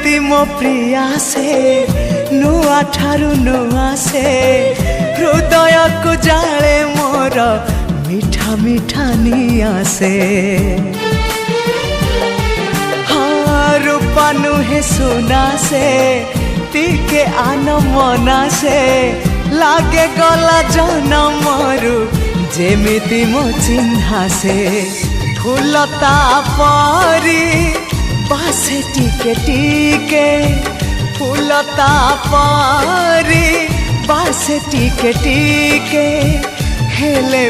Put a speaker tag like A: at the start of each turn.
A: जेमिति मो प्रिया से नुआ ठारू नुआ से हृदय को जाले मोर मीठा मीठा निया से हाँ रूपा नुहे सुना से टिके आन मना से लागे गला जनमरु जेमिति मो चिन्हा से फूलता परी बासे टिके टिके फूलता परी बासे टिके टिके हेले